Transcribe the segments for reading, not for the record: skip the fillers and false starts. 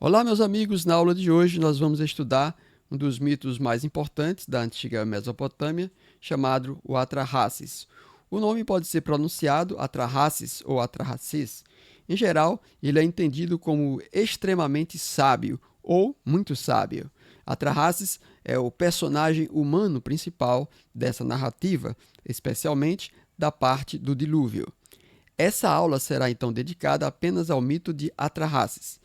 Olá, meus amigos. Na aula de hoje nós vamos estudar um dos mitos mais importantes da antiga Mesopotâmia, chamado o Atrahasis. O nome pode ser pronunciado Atrahasis ou Atrahasis. Em geral, ele é entendido como extremamente sábio ou muito sábio. Atrahasis é o personagem humano principal dessa narrativa, especialmente da parte do dilúvio. Essa aula será então dedicada apenas ao mito de Atrahasis.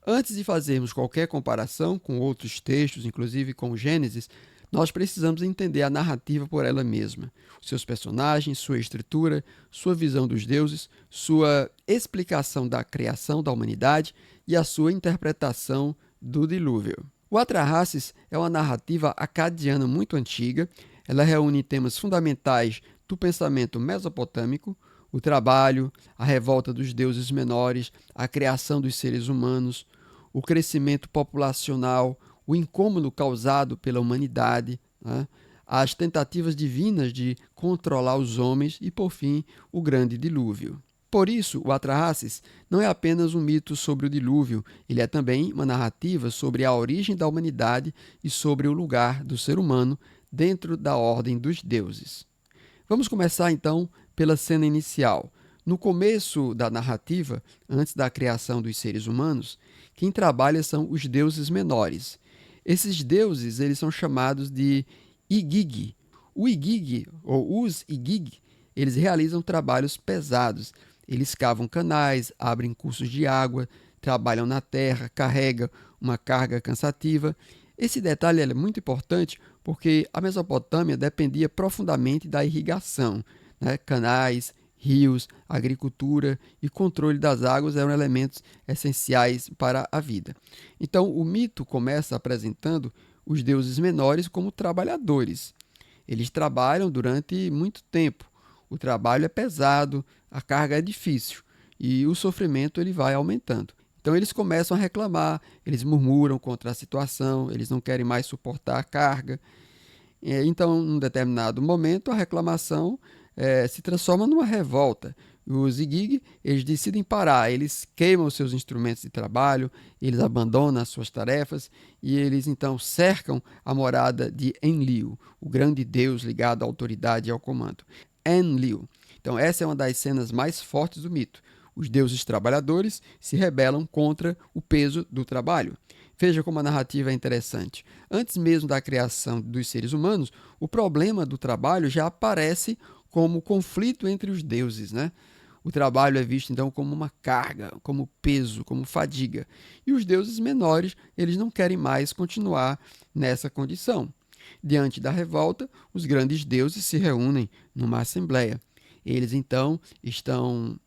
Antes de fazermos qualquer comparação com outros textos, inclusive com Gênesis, nós precisamos entender a narrativa por ela mesma, seus personagens, sua estrutura, sua visão dos deuses, sua explicação da criação da humanidade e a sua interpretação do dilúvio. O Atrahasis é uma narrativa acadiana muito antiga. Ela reúne temas fundamentais do pensamento mesopotâmico: o trabalho, a revolta dos deuses menores, a criação dos seres humanos, o crescimento populacional, o incômodo causado pela humanidade, né? As tentativas divinas de controlar os homens e, por fim, o grande dilúvio. Por isso, o Atrahasis não é apenas um mito sobre o dilúvio, ele é também uma narrativa sobre a origem da humanidade e sobre o lugar do ser humano dentro da ordem dos deuses. Vamos começar então pela cena inicial. No começo da narrativa, antes da criação dos seres humanos, quem trabalha são os deuses menores. Esses deuses eles são chamados de Igigi. O Igigi, ou os Igigi, eles realizam trabalhos pesados. Eles cavam canais, abrem cursos de água, trabalham na terra, carregam uma carga cansativa. Esse detalhe é muito importante porque a Mesopotâmia dependia profundamente da irrigação, né? Canais, rios, agricultura e controle das águas eram elementos essenciais para a vida. Então, o mito começa apresentando os deuses menores como trabalhadores. Eles trabalham durante muito tempo. O trabalho é pesado, a carga é difícil e o sofrimento ele vai aumentando. Então eles começam a reclamar, eles murmuram contra a situação, eles não querem mais suportar a carga. Então, num determinado momento, a reclamação se transforma numa revolta. Os Igigi, eles decidem parar, eles queimam seus instrumentos de trabalho, eles abandonam as suas tarefas e eles então cercam a morada de Enlil, o grande deus ligado à autoridade e ao comando. Enlil. Então, essa é uma das cenas mais fortes do mito. Os deuses trabalhadores se rebelam contra o peso do trabalho. Veja como a narrativa é interessante. Antes mesmo da criação dos seres humanos, o problema do trabalho já aparece como conflito entre os deuses, né? O trabalho é visto então como uma carga, como peso, como fadiga. E os deuses menores, eles não querem mais continuar nessa condição. Diante da revolta, os grandes deuses se reúnem numa assembleia. Eles então estão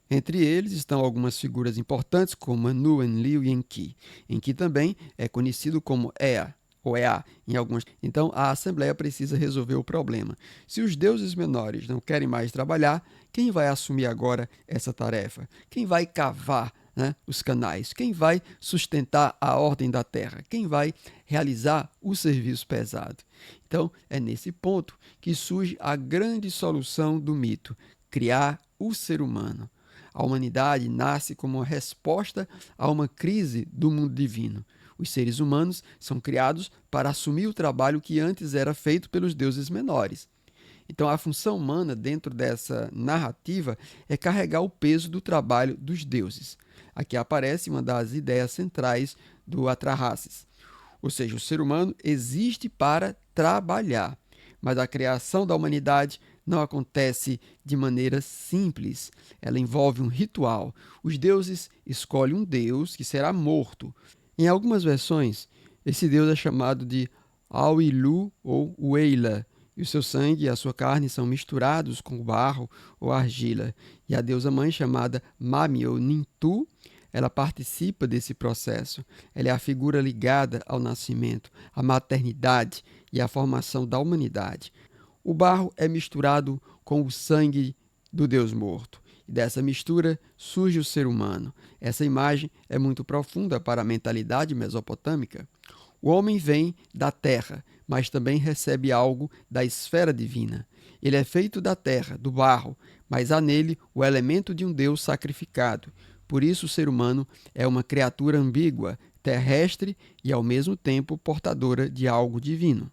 Entre eles estão algumas figuras importantes como Anu, Enlil e Enki. Enki também é conhecido como Ea, ou Ea em alguns. Então a Assembleia precisa resolver o problema. Se os deuses menores não querem mais trabalhar, quem vai assumir agora essa tarefa? Quem vai cavar, né, os canais? Quem vai sustentar a ordem da terra? Quem vai realizar o serviço pesado? Então é nesse ponto que surge a grande solução do mito: criar o ser humano. A humanidade nasce como uma resposta a uma crise do mundo divino. Os seres humanos são criados para assumir o trabalho que antes era feito pelos deuses menores. Então, a função humana dentro dessa narrativa é carregar o peso do trabalho dos deuses. Aqui aparece uma das ideias centrais do Atrahasis. Ou seja, o ser humano existe para trabalhar, mas a criação da humanidade não acontece de maneira simples. Ela envolve um ritual. Os deuses escolhem um deus que será morto. Em algumas versões, esse deus é chamado de Auilu ou Ueila, e o seu sangue e a sua carne são misturados com barro ou argila. E a deusa mãe, chamada Mami ou Nintu, ela participa desse processo. Ela é a figura ligada ao nascimento, à maternidade e à formação da humanidade. O barro é misturado com o sangue do Deus morto. E dessa mistura surge o ser humano. Essa imagem é muito profunda para a mentalidade mesopotâmica. O homem vem da terra, mas também recebe algo da esfera divina. Ele é feito da terra, do barro, mas há nele o elemento de um Deus sacrificado. Por isso o ser humano é uma criatura ambígua, terrestre e ao mesmo tempo portadora de algo divino.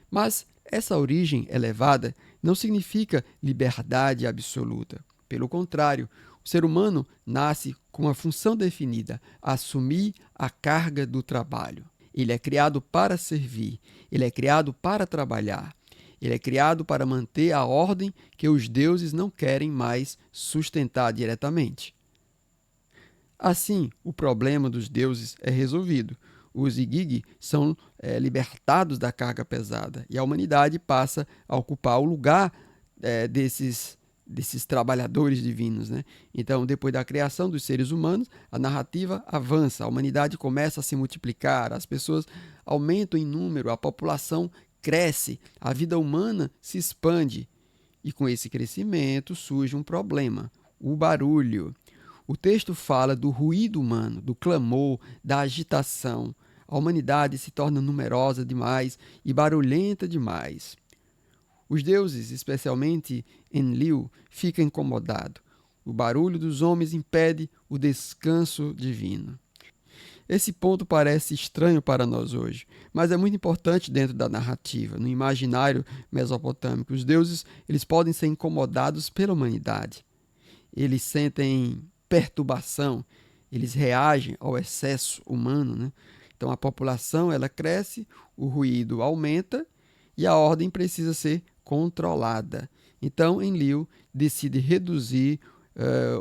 Mas essa origem elevada não significa liberdade absoluta. Pelo contrário, o ser humano nasce com uma função definida: assumir a carga do trabalho. Ele é criado para servir, ele é criado para trabalhar, ele é criado para manter a ordem que os deuses não querem mais sustentar diretamente. Assim, o problema dos deuses é resolvido. Os Igigi são libertados da carga pesada e a humanidade passa a ocupar o lugar desses trabalhadores divinos, né? Então, depois da criação dos seres humanos, a narrativa avança, a humanidade começa a se multiplicar, as pessoas aumentam em número, a população cresce, a vida humana se expande. E com esse crescimento surge um problema: o barulho. O texto fala do ruído humano, do clamor, da agitação. A humanidade se torna numerosa demais e barulhenta demais. Os deuses, especialmente Enlil, ficam incomodados. O barulho dos homens impede o descanso divino. Esse ponto parece estranho para nós hoje, mas é muito importante dentro da narrativa. No imaginário mesopotâmico, os deuses eles podem ser incomodados pela humanidade. Eles sentem perturbação, eles reagem ao excesso humano, né? Então a população ela cresce, o ruído aumenta e a ordem precisa ser controlada. Então Enlil decide reduzir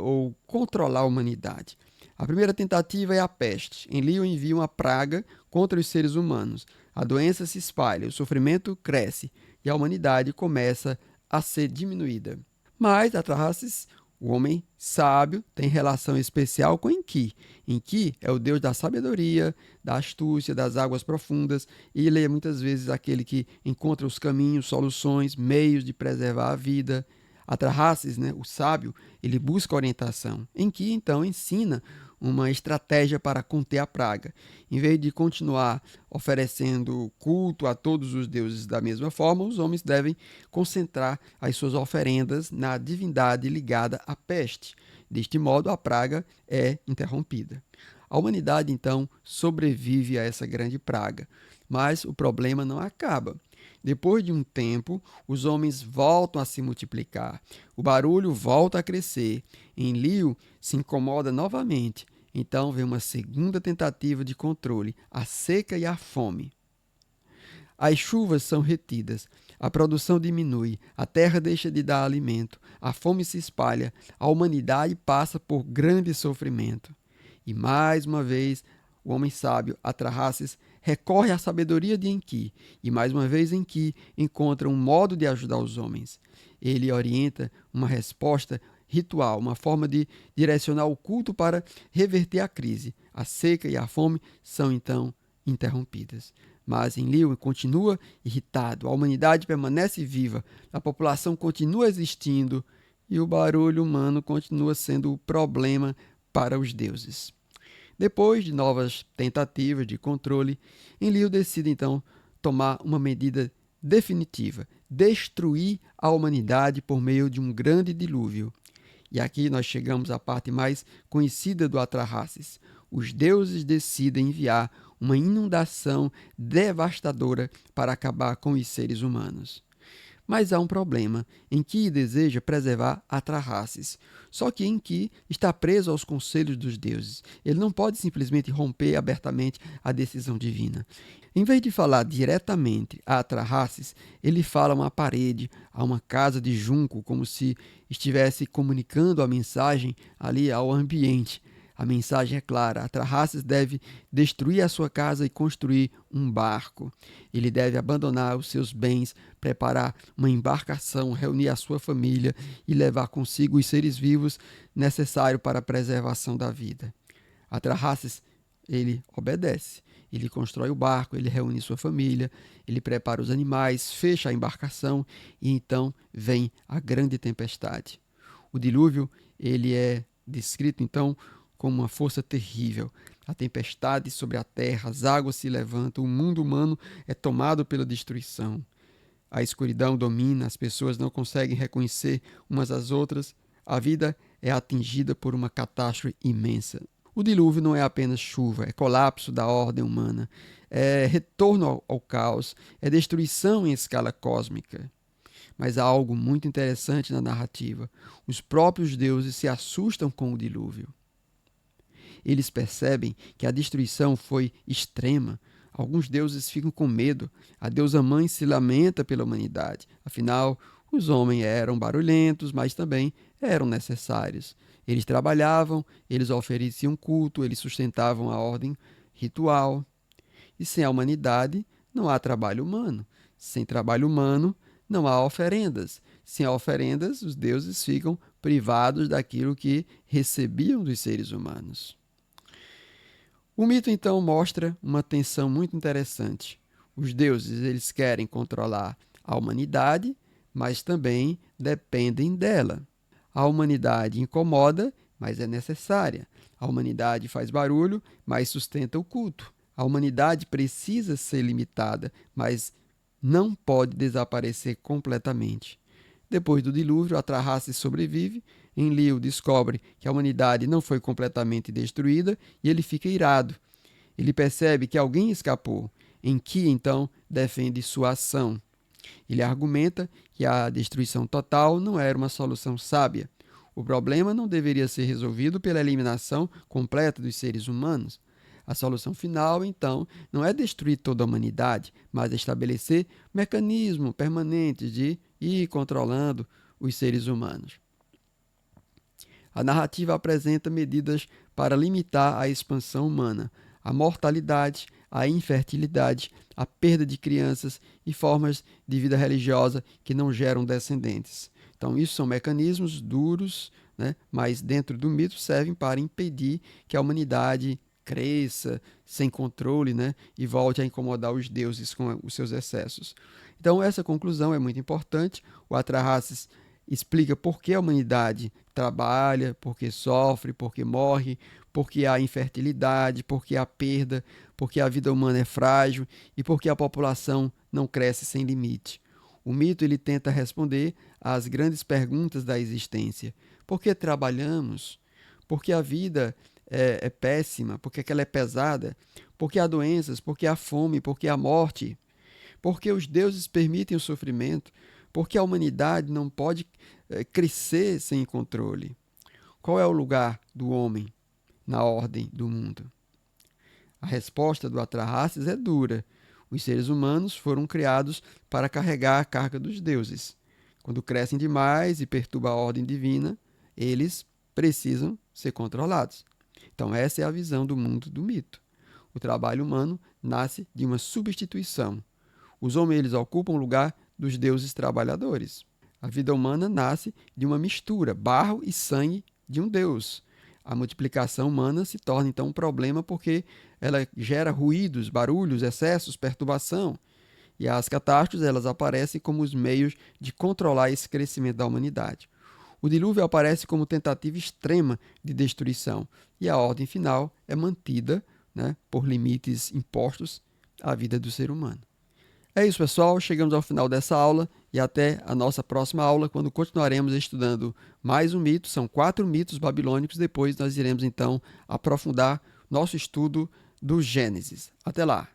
ou controlar a humanidade. A primeira tentativa é a peste. Enlil envia uma praga contra os seres humanos. A doença se espalha, o sofrimento cresce e a humanidade começa a ser diminuída. Mas Atrahasis, o homem sábio, tem relação especial com Enki. Enki é o deus da sabedoria, da astúcia, das águas profundas, e ele é muitas vezes aquele que encontra os caminhos, soluções, meios de preservar a vida. Atrahasis, né, o sábio, ele busca orientação. Enki, então, ensina uma estratégia para conter a praga. Em vez de continuar oferecendo culto a todos os deuses da mesma forma, os homens devem concentrar as suas oferendas na divindade ligada à peste. Deste modo, a praga é interrompida. A humanidade, então, sobrevive a essa grande praga, mas o problema não acaba. Depois de um tempo, os homens voltam a se multiplicar. O barulho volta a crescer. Enlil se incomoda novamente. Então vem uma segunda tentativa de controle, a seca e a fome. As chuvas são retidas, a produção diminui, a terra deixa de dar alimento, a fome se espalha, a humanidade passa por grande sofrimento. E mais uma vez, o homem sábio, Atrahasis, recorre à sabedoria de Enki, e mais uma vez Enki encontra um modo de ajudar os homens. Ele orienta uma resposta ritual, uma forma de direcionar o culto para reverter a crise. A seca e a fome são então interrompidas. Mas Enlil continua irritado, a humanidade permanece viva, a população continua existindo e o barulho humano continua sendo o problema para os deuses. Depois de novas tentativas de controle, Enlil decide então tomar uma medida definitiva, destruir a humanidade por meio de um grande dilúvio. E aqui nós chegamos à parte mais conhecida do Atrahasis. Os deuses decidem enviar uma inundação devastadora para acabar com os seres humanos. Mas há um problema. Enki deseja preservar Atrahasis. Só que Enki está preso aos conselhos dos deuses. Ele não pode simplesmente romper abertamente a decisão divina. Em vez de falar diretamente a Atrahasis, ele fala a uma parede, a uma casa de junco, como se estivesse comunicando a mensagem ali ao ambiente. A mensagem é clara: Atrahasis deve destruir a sua casa e construir um barco. Ele deve abandonar os seus bens, preparar uma embarcação, reunir a sua família e levar consigo os seres vivos necessários para a preservação da vida. Atrahasis, ele obedece. Ele constrói o barco, ele reúne sua família, ele prepara os animais, fecha a embarcação e então vem a grande tempestade. O dilúvio, ele é descrito então como uma força terrível. A tempestade sobre a terra, as águas se levantam, o mundo humano é tomado pela destruição. A escuridão domina, as pessoas não conseguem reconhecer umas às outras, a vida é atingida por uma catástrofe imensa. O dilúvio não é apenas chuva, é colapso da ordem humana, é retorno ao caos, é destruição em escala cósmica. Mas há algo muito interessante na narrativa. Os próprios deuses se assustam com o dilúvio. Eles percebem que a destruição foi extrema. Alguns deuses ficam com medo. A deusa mãe se lamenta pela humanidade. Afinal, os homens eram barulhentos, mas também eram necessários. Eles trabalhavam, eles ofereciam culto, eles sustentavam a ordem ritual. E sem a humanidade, não há trabalho humano. Sem trabalho humano, não há oferendas. Sem oferendas, os deuses ficam privados daquilo que recebiam dos seres humanos. O mito, então, mostra uma tensão muito interessante. Os deuses, eles querem controlar a humanidade, mas também dependem dela. A humanidade incomoda, mas é necessária. A humanidade faz barulho, mas sustenta o culto. A humanidade precisa ser limitada, mas não pode desaparecer completamente. Depois do dilúvio, Atrahasis sobrevive. Enlil descobre que a humanidade não foi completamente destruída e ele fica irado. Ele percebe que alguém escapou. Enki, então, defende sua ação. Ele argumenta que a destruição total não era uma solução sábia. O problema não deveria ser resolvido pela eliminação completa dos seres humanos. A solução final, então, não é destruir toda a humanidade, mas estabelecer mecanismos permanentes de ir controlando os seres humanos. A narrativa apresenta medidas para limitar a expansão humana, a mortalidade, a infertilidade, a perda de crianças e formas de vida religiosa que não geram descendentes. Então, isso são mecanismos duros, né, mas dentro do mito servem para impedir que a humanidade cresça sem controle, né, e volte a incomodar os deuses com os seus excessos. Então, essa conclusão é muito importante. O Atrahasis explica por que a humanidade trabalha, por que sofre, por que morre, por que há infertilidade, por que há perda, por que a vida humana é frágil e por que a população não cresce sem limite. O mito ele tenta responder às grandes perguntas da existência. Por que trabalhamos? Por que a vida é péssima? Por que ela é pesada? Por que há doenças? Por que há fome? Por que há morte? Por que os deuses permitem o sofrimento? Por que a humanidade não pode crescer sem controle? Qual é o lugar do homem na ordem do mundo? A resposta do Atrahasis é dura. Os seres humanos foram criados para carregar a carga dos deuses. Quando crescem demais e perturbam a ordem divina, eles precisam ser controlados. Então, essa é a visão do mundo do mito. O trabalho humano nasce de uma substituição. Os homens eles ocupam o lugar dos deuses trabalhadores. A vida humana nasce de uma mistura, barro e sangue de um deus. A multiplicação humana se torna então um problema porque ela gera ruídos, barulhos, excessos, perturbação. E as catástrofes elas aparecem como os meios de controlar esse crescimento da humanidade. O dilúvio aparece como tentativa extrema de destruição e a ordem final é mantida, né, por limites impostos à vida do ser humano. É isso, pessoal. Chegamos ao final dessa aula e até a nossa próxima aula, quando continuaremos estudando mais um mito. São 4 mitos babilônicos. Depois nós iremos, então, aprofundar nosso estudo do Gênesis. Até lá!